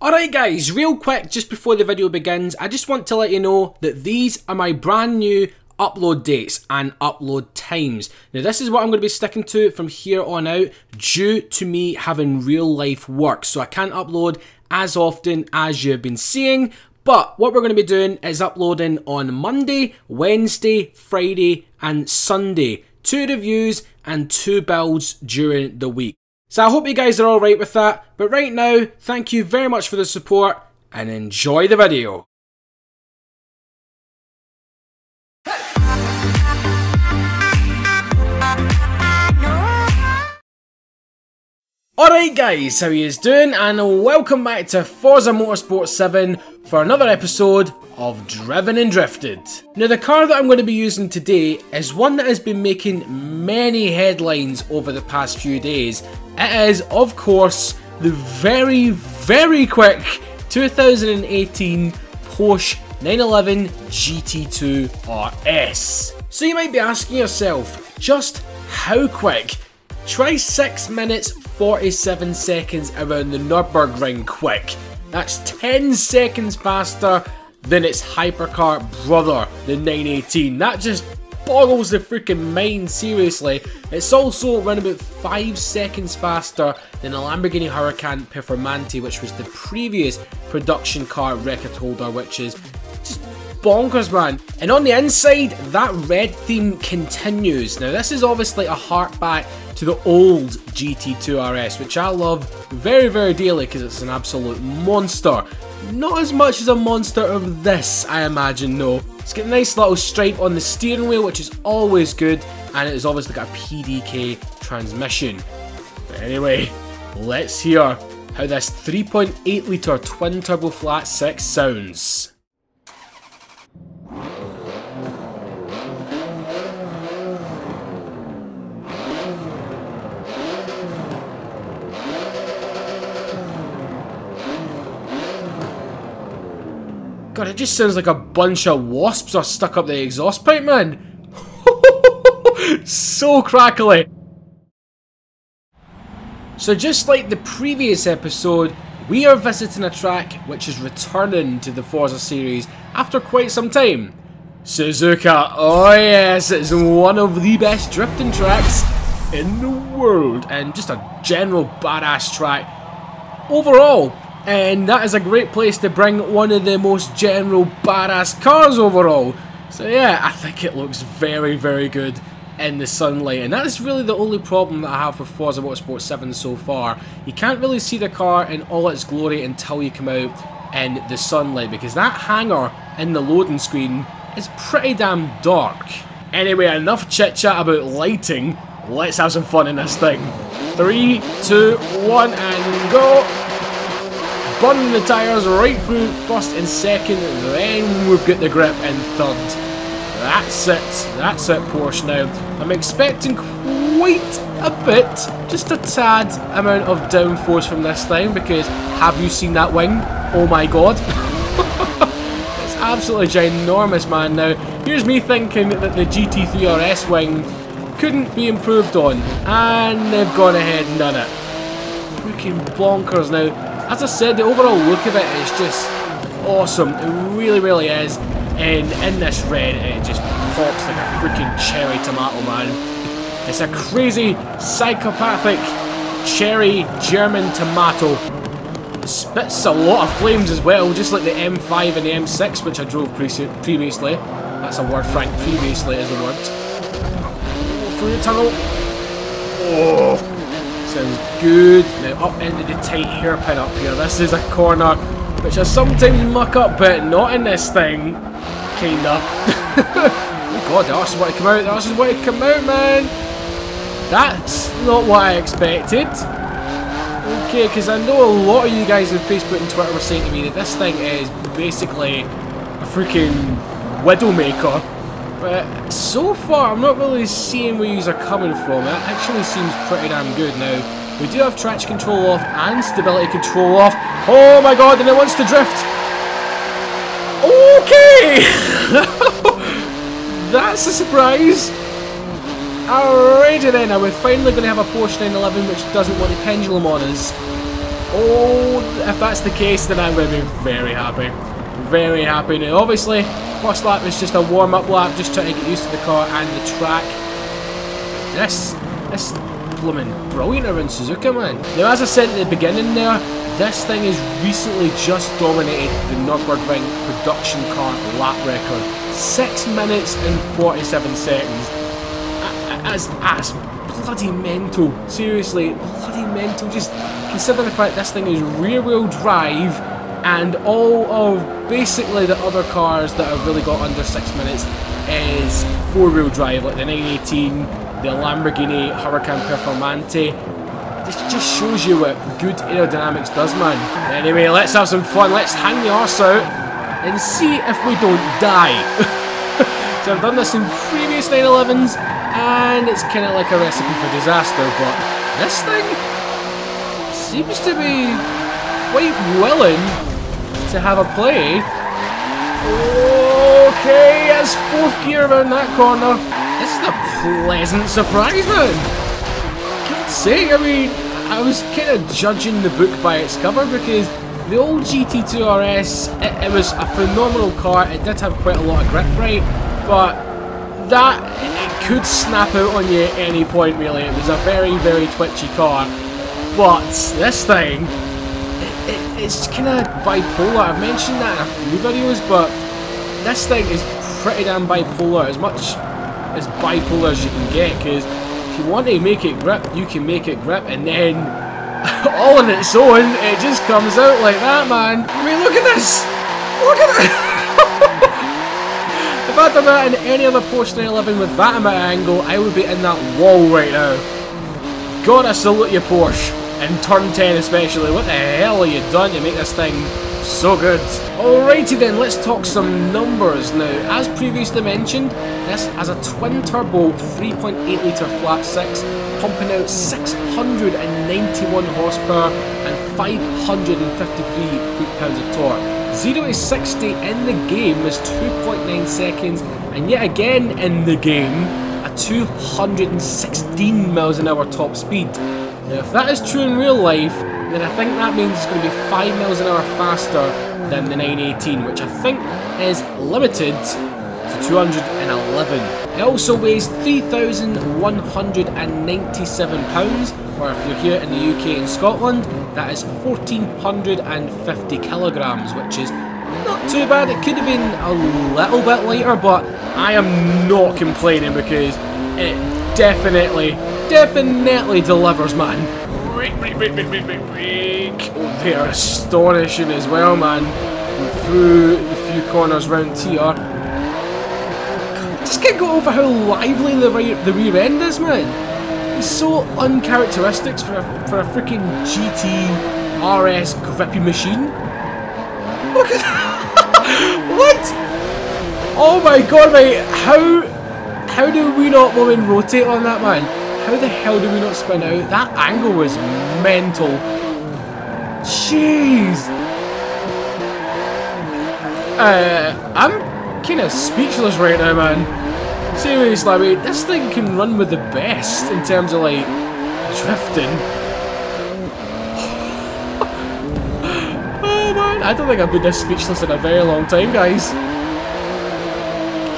Alright guys, real quick just before the video begins, I just want to let you know that these are my brand new upload dates and upload times. Now this is what I'm going to be sticking to from here on out due to me having real life work, so I can't upload as often as you've been seeing. But what we're going to be doing is uploading on Monday, Wednesday, Friday and Sunday. 2 reviews and 2 builds during the week. So I hope you guys are alright with that, but right now, thank you very much for the support and enjoy the video. Alright guys, how you doing, and welcome back to Forza Motorsport 7 for another episode of Driven and Drifted. Now the car that I'm going to be using today is one that has been making many headlines over the past few days. It is, of course, the very quick 2018 Porsche 911 GT2 RS. So you might be asking yourself, just how quick? Try 6 minutes 47 seconds around the Nurburgring quick. That's 10 seconds faster than its hypercar brother, the 918. That just boggles the freaking mind, seriously. It's also around about 5 seconds faster than a Lamborghini Huracan Performante, which was the previous production car record holder, which is just bonkers, man. And on the inside, that red theme continues. Now this is obviously a hark back to the old GT2 RS, which I love very dearly because it's an absolute monster. Not as much as a monster of this, I imagine, no. It's got a nice little stripe on the steering wheel, which is always good, and it has obviously got a PDK transmission. But anyway, let's hear how this 3.8 litre twin turbo flat 6 sounds. God, it just sounds like a bunch of wasps are stuck up the exhaust pipe, man. So crackly. So just like the previous episode, we are visiting a track which is returning to the Forza series after quite some time. Suzuka. Oh yes, it's one of the best drifting tracks in the world, and just a general badass track overall. And that is a great place to bring one of the most general badass cars overall. So yeah, I think it looks very good in the sunlight. And that is really the only problem that I have with Forza Motorsport 7 so far. You can't really see the car in all its glory until you come out in the sunlight, because that hangar in the loading screen is pretty damn dark. Anyway, enough chit chat about lighting. Let's have some fun in this thing. 3, 2, 1 and go! Burning the tyres right through first and second, then we've got the grip in third. That's it Porsche now. I'm expecting quite a bit, just a tad amount of downforce from this thing, because have you seen that wing? Oh my god. It's absolutely ginormous, man. Now, here's me thinking that the GT3 RS wing couldn't be improved on, and they've gone ahead and done it. Freaking bonkers now. As I said, the overall look of it is just awesome. It really is. And in this red, it just pops like a freaking cherry tomato, man. It's a crazy, psychopathic, cherry German tomato. It spits a lot of flames as well, just like the M5 and the M6, which I drove previously. That's a word, Frank. Previously is the word. Oh, through the tunnel. Oh. Sounds good. Now up into the tight hairpin up here. This is a corner which I sometimes muck up, but not in this thing. Kinda. Oh god, the arse is about to come out. The arse is about to come out, man. That's not what I expected. Okay, because I know a lot of you guys on Facebook and Twitter were saying to me that this thing is basically a freaking Widowmaker. But so far, I'm not really seeing where you are coming from. It actually seems pretty damn good. Now, we do have traction control off and stability control off. Oh my god, and it wants to drift. Okay! That's a surprise. Alrighty then, now we're finally going to have a Porsche 911 which doesn't want the pendulum on us. Oh, if that's the case, then I'm going to be very happy. Very happy. Now, obviously, first lap is just a warm-up lap, just trying to get used to the car and the track. This blooming brilliant around Suzuka, man. Now, as I said at the beginning there, this thing has recently just dominated the Nurburgring production car lap record. 6 minutes and 47 seconds. That's bloody mental. Seriously, bloody mental. Just consider the fact this thing is rear-wheel drive, and all of basically the other cars that have really got under 6 minutes is 4-wheel drive, like the 918, the Lamborghini Huracan Performante. This just shows you what good aerodynamics does, man. Anyway, let's have some fun. Let's hang the arse out and see if we don't die. So I've done this in previous 911s, and it's kind of like a recipe for disaster, but this thing seems to be quite willing to have a play. Okay, it's 4th gear around that corner. This is a pleasant surprise, man. Can't say, I mean, I was kind of judging the book by its cover, because the old GT2 RS, it was a phenomenal car. It did have quite a lot of grip, right? But that, it could snap out on you at any point, really. It was a very, very twitchy car. But this thing, it's kind of bipolar. I've mentioned that in a few videos, but this thing is pretty damn bipolar, as much as bipolar as you can get, because if you want to make it grip, you can make it grip, and then all on its own, it just comes out like that, man. I mean, look at this! Look at that! If I'd done that in any other Porsche 911 with that amount of angle, I would be in that wall right now. God, I salute you, Porsche. In turn 10 especially. What the hell have you done to make this thing so good? Alrighty then, let's talk some numbers now. As previously mentioned, this has a twin-turbo 3.8 litre flat 6, pumping out 691 horsepower and 553 foot-pounds of torque. 0 to 60 in the game is 2.9 seconds, and yet again in the game, a 216 miles an hour top speed. Now, if that is true in real life, then I think that means it's going to be 5 miles an hour faster than the 918, which I think is limited to 211. It also weighs 3,197 pounds, or if you're here in the UK and Scotland, that is 1,450 kilograms, which is not too bad. It could have been a little bit lighter, but I am not complaining, because it definitely delivers, man. Break. Oh, they are astonishing as well, man. Through the few corners round here. Just can't go over how lively the rear end is, man. It's so uncharacteristic for a freaking GT RS grippy machine. Look at that! What? Oh my god, mate! How do we not rotate on that, man? How the hell do we not spin out? That angle was mental. Jeez. I'm kind of speechless right now, man. Seriously, I mean, this thing can run with the best in terms of, like, drifting. Oh, man. I don't think I've been this speechless in a very long time, guys.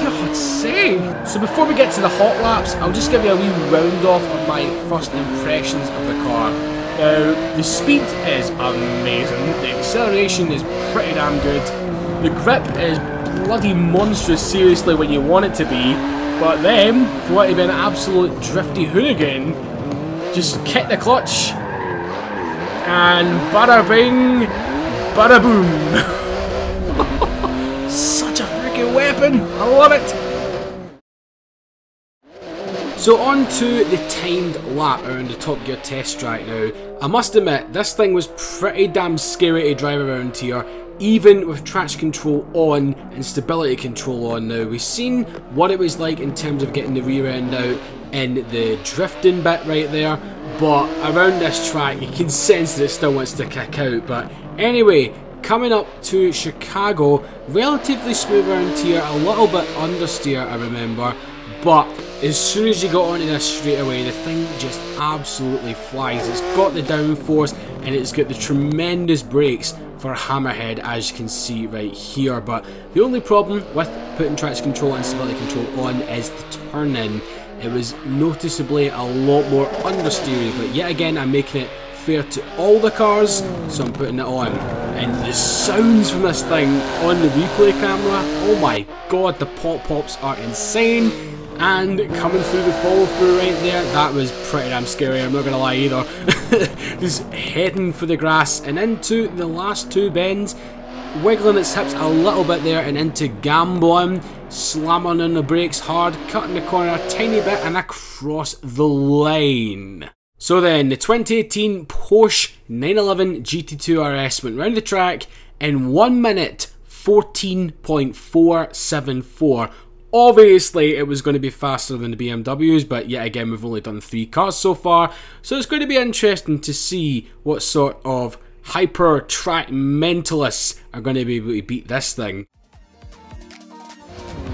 God's sake. So before we get to the hot laps, I'll just give you a wee round off of my first impressions of the car. Now, the speed is amazing, the acceleration is pretty damn good, the grip is bloody monstrous, seriously, when you want it to be, but then, if you want to be an absolute drifty hooligan, just kick the clutch, and bada bing, bada boom. Such a freaking weapon, I love it. So on to the timed lap around the Top Gear test track now. I must admit, this thing was pretty damn scary to drive around here, even with traction control on and stability control on now. We've seen what it was like in terms of getting the rear end out in the drifting bit right there, but around this track you can sense that it still wants to kick out. But anyway, coming up to Chicago, relatively smooth around here, a little bit understeer I remember, but as soon as you got onto this straight away, the thing just absolutely flies. It's got the downforce, and it's got the tremendous brakes for Hammerhead, as you can see right here. But the only problem with putting traction control and stability control on is the turning. It was noticeably a lot more understeery, but yet again I'm making it fair to all the cars, so I'm putting it on. And the sounds from this thing on the replay camera, oh my god, the pop-pops are insane. And coming through the follow through right there, that was pretty damn scary, I'm not gonna lie either. Just heading for the grass and into the last two bends, wiggling its hips a little bit there and into gambling, slamming on the brakes hard, cutting the corner a tiny bit and across the line. So then, the 2018 Porsche 911 GT2 RS went round the track in 1 minute 14.474. Obviously, it was going to be faster than the BMWs, but yet again, we've only done 3 cars so far, so it's going to be interesting to see what sort of hyper track mentalists are going to be able to beat this thing.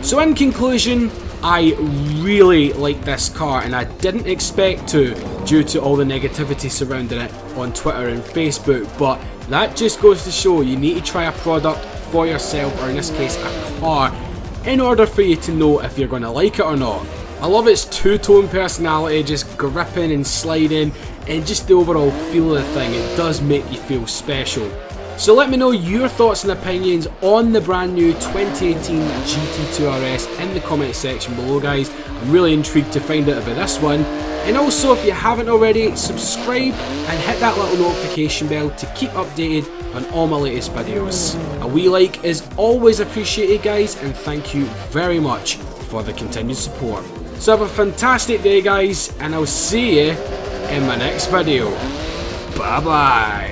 So in conclusion, I really like this car, and I didn't expect to due to all the negativity surrounding it on Twitter and Facebook, but that just goes to show you need to try a product for yourself, or in this case a car, in order for you to know if you're going to like it or not. I love its two-tone personality, just gripping and sliding, and just the overall feel of the thing. It does make you feel special. So let me know your thoughts and opinions on the brand new 2018 GT2 RS in the comment section below, guys. I'm really intrigued to find out about this one. And also, if you haven't already, subscribe and hit that little notification bell to keep updated on all my latest videos. A wee like is always appreciated, guys, and thank you very much for the continued support. So have a fantastic day, guys, and I'll see you in my next video. Bye bye.